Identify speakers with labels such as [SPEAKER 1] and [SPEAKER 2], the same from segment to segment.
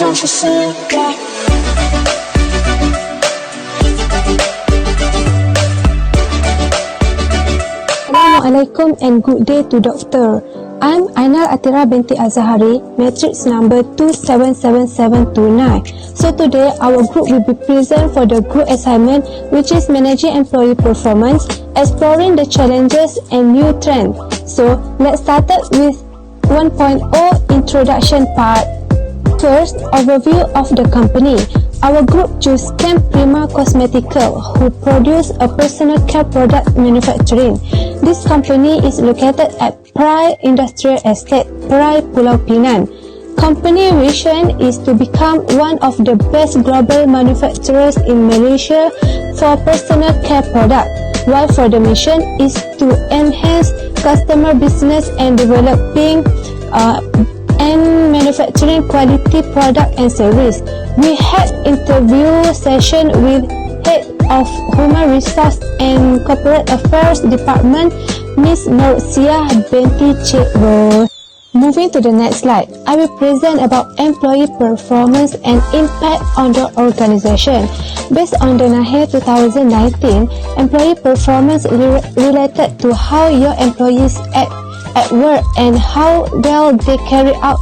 [SPEAKER 1] can't you see that?
[SPEAKER 2] Assalamualaikum and good day to Doctor. I'm Ainal Atira binti Azahari, matrix number 277729. So today our group will be present for the group assignment, which is managing employee performance, exploring the challenges and new trends. So let's start with 1.0 introduction part. First, overview of the company. Our group choose Camp Prima Cosmetical, who produce a personal care product manufacturing. This company is located at Prai Industrial Estate, Prai, Pulau Pinang. Company vision is to become one of the best global manufacturers in Malaysia for personal care product, while for the mission is to enhance customer business and developing and manufacturing quality product and service. We had interview session with Head of Human Resource and Corporate Affairs Department, Ms. Nursia binti Cikro. Moving to the next slide, I will present about employee performance and impact on the organization. Based on the NAHE 2019, employee performance related to how your employees act at work and how well they carry out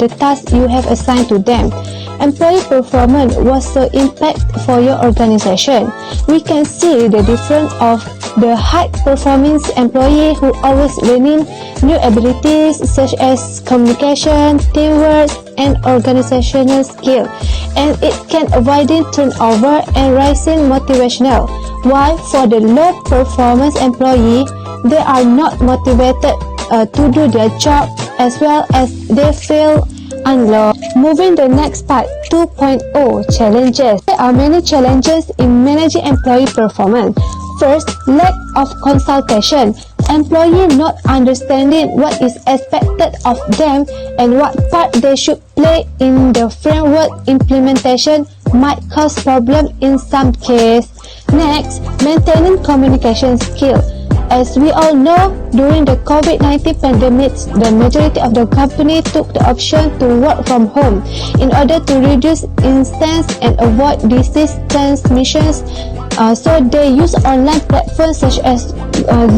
[SPEAKER 2] the tasks you have assigned to them. Employee performance was the impact for your organization. We can see the difference of the high-performing employee who always learning new abilities such as communication, teamwork, and organizational skill, and it can avoiding turnover and rising motivational. While for the low-performance employee, they are not motivated to do their job as well as they feel unloved. Moving the next part, 2.0 challenges. There are many challenges in managing employee performance. First, lack of consultation. Employee not understanding what is expected of them and what part they should play in the framework implementation might cause problem in some case. Next, maintaining communication skill. As we all know, during the COVID-19 pandemic, the majority of the company took the option to work from home in order to reduce instance and avoid disease transmissions. So they use online platforms such as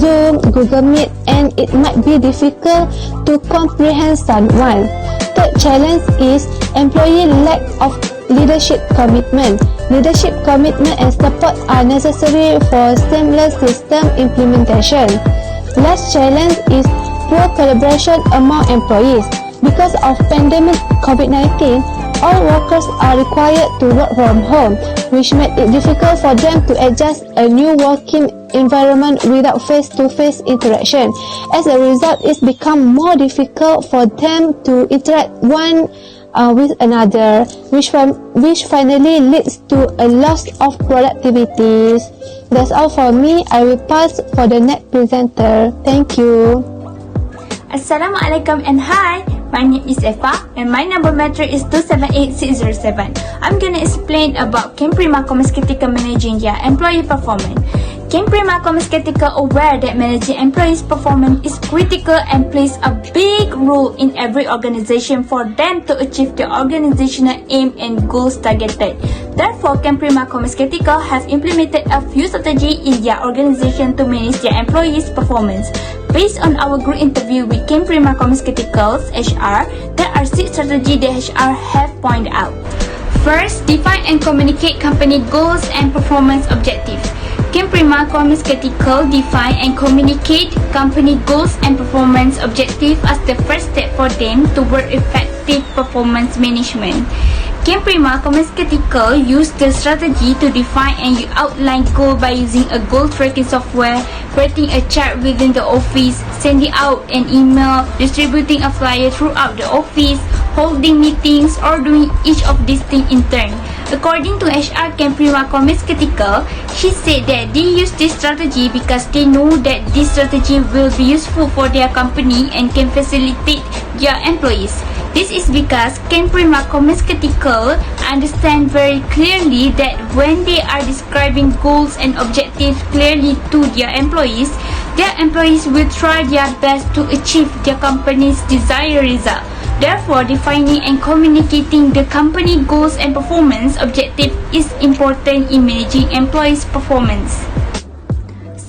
[SPEAKER 2] Zoom, Google Meet, and it might be difficult to comprehend someone. Third challenge is employee lack of leadership commitment. Leadership commitment and support are necessary for seamless system implementation. Last challenge is poor collaboration among employees. Because of pandemic COVID-19, all workers are required to work from home, which made it difficult for them to adjust a new working environment without face-to-face interaction. As a result, it's become more difficult for them to interact one with another, which finally leads to a loss of productivity. That's all for me. I will pass for the next presenter. Thank you.
[SPEAKER 3] Assalamualaikum and hi, my name is Eva and my number matric is 278607. I'm gonna explain about Camp Prima Cosmetical managing their employee performance. Camp Prima Cosmetical aware that managing employees' performance is critical and plays a big role in every organization for them to achieve their organizational aim and goals targeted. Therefore, Camp Prima Cosmetical have implemented a few strategies in their organization to manage their employees' performance. Based on our group interview with Camp Prima Cosmetical's HR, there are 6 strategies that HR have pointed out. First, define and communicate company goals and performance objectives. Camp Prima Cosmetical define and communicate company goals and performance objectives as the first step for them toward effective performance management. Camp Prima Cosmetical use the strategy to define and outline goal by using a goal tracking software, creating a chart within the office, sending out an email, distributing a flyer throughout the office, holding meetings, or doing each of these things in turn. According to HR Camp Prima Cosmetical, she said that they use this strategy because they know that this strategy will be useful for their company and can facilitate their employees. This is because Camp Prima Cosmetical understand very clearly that when they are describing goals and objectives clearly to their employees will try their best to achieve their company's desired result. Therefore, defining and communicating the company goals and performance objective is important in managing employees' performance.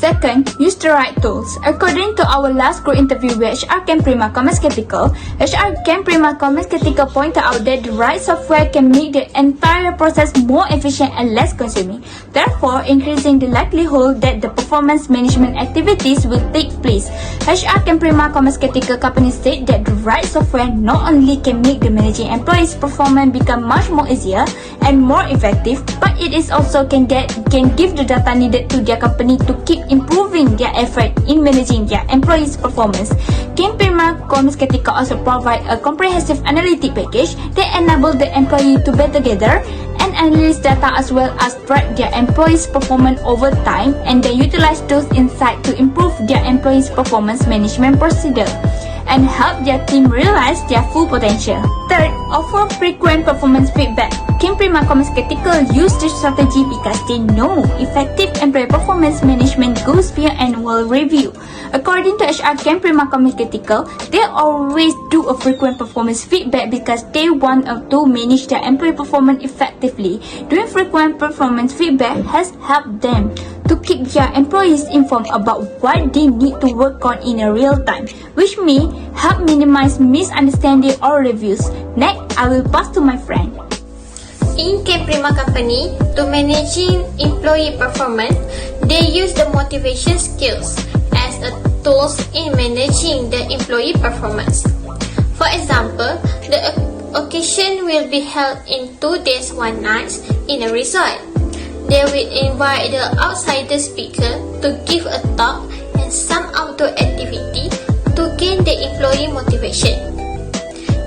[SPEAKER 3] Second, use the right tools. According to our last group interview with HR Camp Prima Commerce Critical, HR Camp Prima Commerce Critical pointed out that the right software can make the entire process more efficient and less consuming, therefore increasing the likelihood that the performance management activities will take place. HR Camp Prima Commerce Critical company said that the right software not only can make the managing employees' performance become much more easier and more effective, but it is also can give the data needed to their company to keep improving their effort in managing their employees' performance. Camp Prima Commerce Critical also provide a comprehensive analytic package that enable the employee to better gather and analyze data as well as track their employees' performance over time and then utilize those insights to improve their employees' performance management procedure and help their team realize their full potential. Third, offer frequent performance feedback. Camp Prima Commerce Critical use this strategy because they know effective employee performance management goes beyond annual review. According to HR Camp Prima Commerce Critical, they always do a frequent performance feedback because they want to manage their employee performance effectively. Doing frequent performance feedback has helped them to keep their employees informed about what they need to work on in a real time, which may help minimize misunderstanding or reviews. Next, I will pass to my friend.
[SPEAKER 1] In Camp Prima company, to managing employee performance, they use the motivation skills as a tools in managing the employee performance. For example, the occasion will be held in 2 days 1 night in a resort. They will invite the outsider speaker to give a talk and some outdoor activity to gain the employee motivation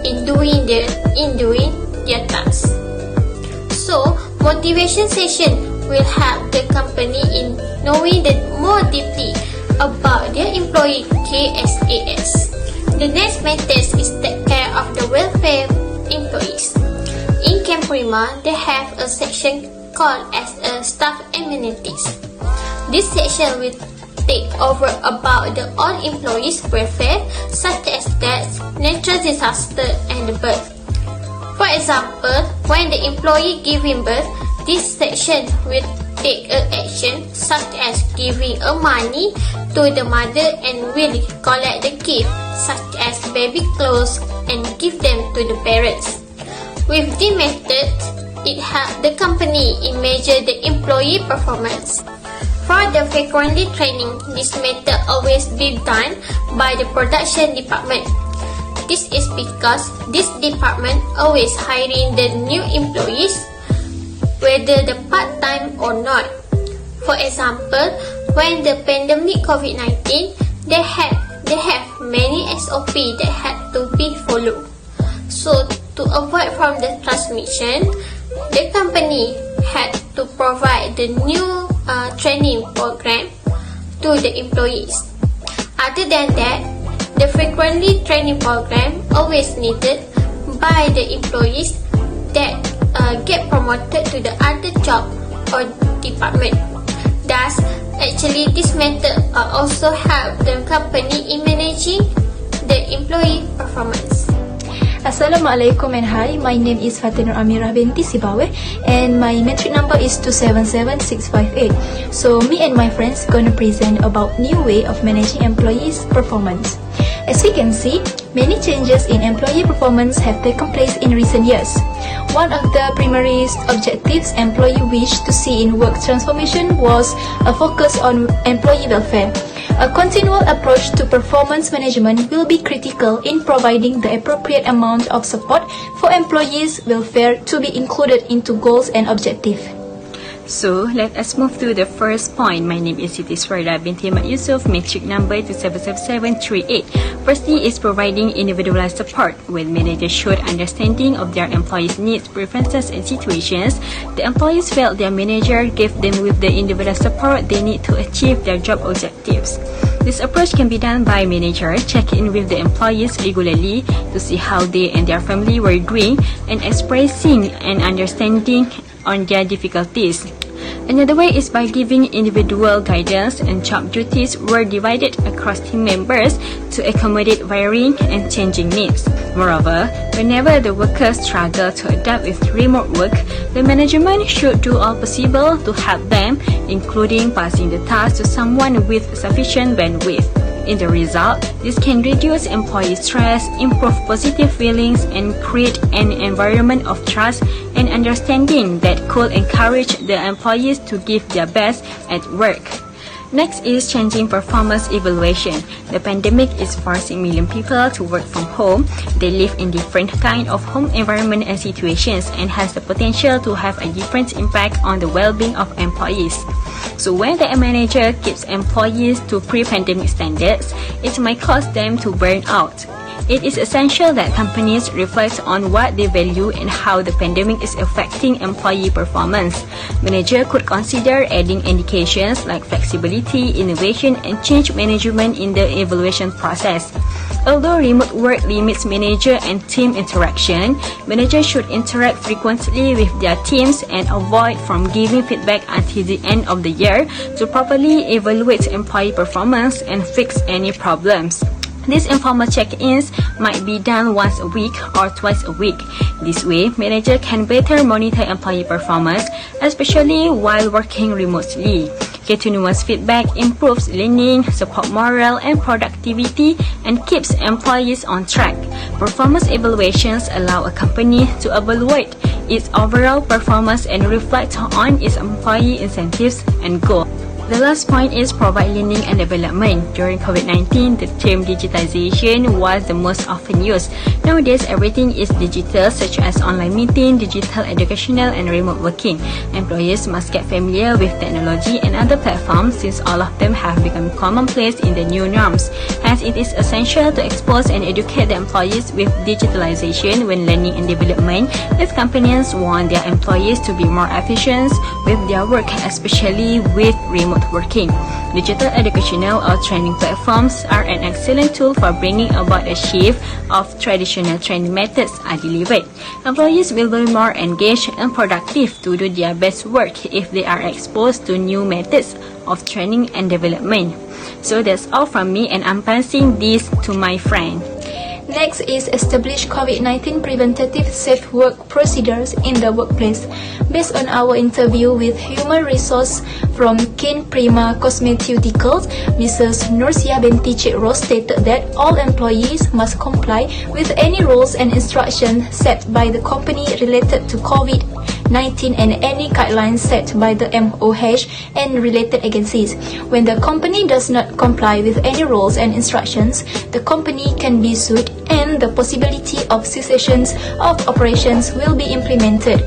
[SPEAKER 1] in doing their tasks. So, motivation session will help the company in knowing more deeply about their employee KSAS. The next method is take care of the welfare employees. In Camp Prima, they have a section called as a staff amenities. This section will take over about the all employees' welfare, such as death, natural disaster, and birth. For example, when the employee giving birth, this section will take action such as giving money to the mother and will collect the gift such as baby clothes and give them to the parents. With this method, it helps the company in measure the employee performance. For the frequently training, this method always be done by the production department. This is because this department always hiring the new employees, whether the part-time or not. For example, when the pandemic COVID-19, they have many SOP that had to be followed. So to avoid from the transmission, the company had to provide the new training program to the employees. Other than that, the frequently training program always needed by the employees that get promoted to the other job or department. Thus, actually this method also help the company in managing the employee performance.
[SPEAKER 4] Assalamualaikum and hi, my name is Fatinur Amirah binti Sibawe and my metric number is 277658. So me and my friends gonna present about new way of managing employees' performance. As we can see, many changes in employee performance have taken place in recent years. One of the primary objectives employee wish to see in work transformation was a focus on employee welfare. A continual approach to performance management will be critical in providing the appropriate amount of support for employees' welfare to be included into goals and objectives.
[SPEAKER 5] So, let us move to the first point. My name is Siti Swarda binti Mat Yusuf, metric number 277738. Firstly is providing individualized support. When managers showed understanding of their employees' needs, preferences, and situations, the employees felt their manager gave them with the individual support they need to achieve their job objectives. This approach can be done by manager checking in with the employees regularly to see how they and their family were doing and expressing and understanding on their difficulties. Another way is by giving individual guidance, and job duties were divided across team members to accommodate varying and changing needs. Moreover, whenever the workers struggle to adapt with remote work, the management should do all possible to help them, including passing the task to someone with sufficient bandwidth. In the result, this can reduce employee stress, improve positive feelings, and create an environment of trust and understanding that could encourage the employees to give their best at work. Next is changing performance evaluation. The pandemic is forcing million people to work from home. They live in different kind of home environment and situations and has the potential to have a different impact on the well-being of employees. So when the manager keeps employees to pre-pandemic standards, it might cause them to burn out. It is essential that companies reflect on what they value and how the pandemic is affecting employee performance. Manager could consider adding indications like flexibility, innovation, and change management in the evaluation process. Although remote work limits manager and team interaction, managers should interact frequently with their teams and avoid from giving feedback until the end of the year to properly evaluate employee performance and fix any problems. These informal check-ins might be done once a week or twice a week. This way, manager can better monitor employee performance, especially while working remotely. Continuous feedback improves learning, support morale and productivity, and keeps employees on track. Performance evaluations allow a company to evaluate its overall performance and reflect on its employee incentives and goals. The last point is provide learning and development. During COVID-19, the term digitization was the most often used. Nowadays, everything is digital, such as online meeting, digital educational, and remote working. Employees must get familiar with technology and other platforms since all of them have become commonplace in the new norms. Hence, it is essential to expose and educate the employees with digitalization when learning and development, as companies want their employees to be more efficient with their work, especially with remote working. Digital educational or training platforms are an excellent tool for bringing about a shift of traditional training methods are delivered. Employees will be more engaged and productive to do their best work if they are exposed to new methods of training and development. So that's all from me, and I'm passing this to my friend.
[SPEAKER 4] Next is establish COVID-19 preventative safe work procedures in the workplace. Based on our interview with human resource from Kin Prima Cosmeceuticals, Mrs. Nursia Binti Cikro stated that all employees must comply with any rules and instructions set by the company related to COVID-19 and any guidelines set by the MOH and related agencies. When the company does not comply with any rules and instructions, the company can be sued and the possibility of cessations of operations will be implemented.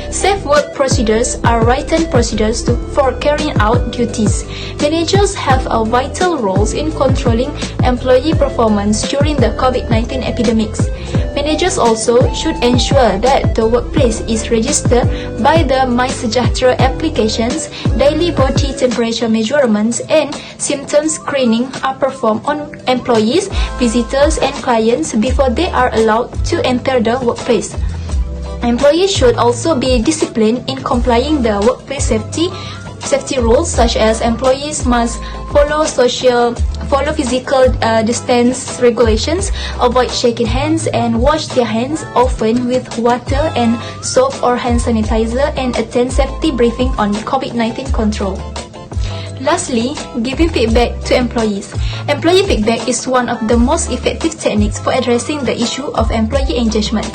[SPEAKER 4] Safe work procedures are written procedures for carrying out duties. Managers have a vital role in controlling employee performance during the COVID-19 epidemics. Managers also should ensure that the workplace is registered by the MySejahtera applications, daily body temperature measurements, and symptom screening are performed on employees, visitors, and clients before they are allowed to enter the workplace. Employees should also be disciplined in complying the workplace safety rules, such as employees must follow physical distance regulations, avoid shaking hands, and wash their hands often with water and soap or hand sanitizer, and attend safety briefing on COVID-19 control. Lastly, giving feedback to employees. Employee feedback is one of the most effective techniques for addressing the issue of employee engagement.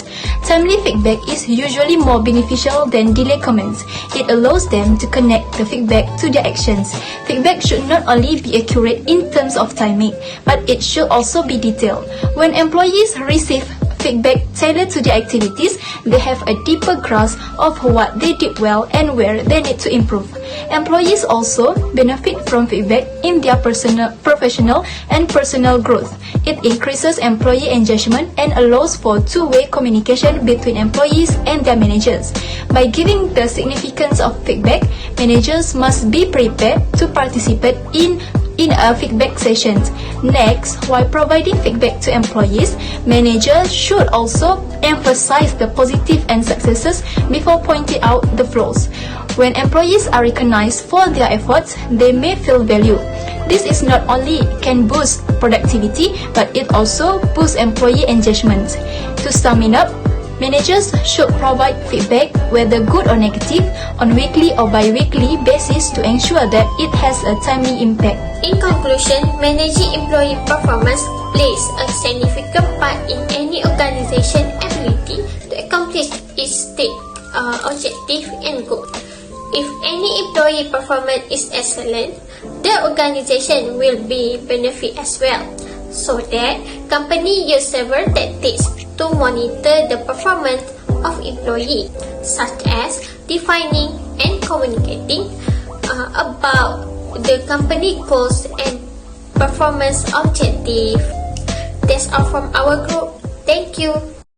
[SPEAKER 4] Timely feedback is usually more beneficial than delayed comments. It allows them to connect the feedback to their actions. Feedback should not only be accurate in terms of timing, but it should also be detailed. When employees receive feedback tailored to their activities, they have a deeper grasp of what they did well and where they need to improve. Employees also benefit from feedback in their professional and personal growth. It increases employee engagement and allows for two-way communication between employees and their managers. By giving the significance of feedback, managers must be prepared to participate in in a feedback session. Next, while providing feedback to employees, managers should also emphasize the positive and successes before pointing out the flaws. When employees are recognized for their efforts, they may feel valued. This is not only can boost productivity, but it also boosts employee engagement. To sum it up, managers should provide feedback, whether good or negative, on weekly or bi-weekly basis to ensure that it has a timely impact.
[SPEAKER 1] In conclusion, managing employee performance plays a significant part in any organization's ability to accomplish its objective and goal. If any employee performance is excellent, the organization will be benefit as well. So that company use several tactics to monitor the performance of employee, such as defining and communicating about the company goals and performance objective. That's all from our group. Thank you.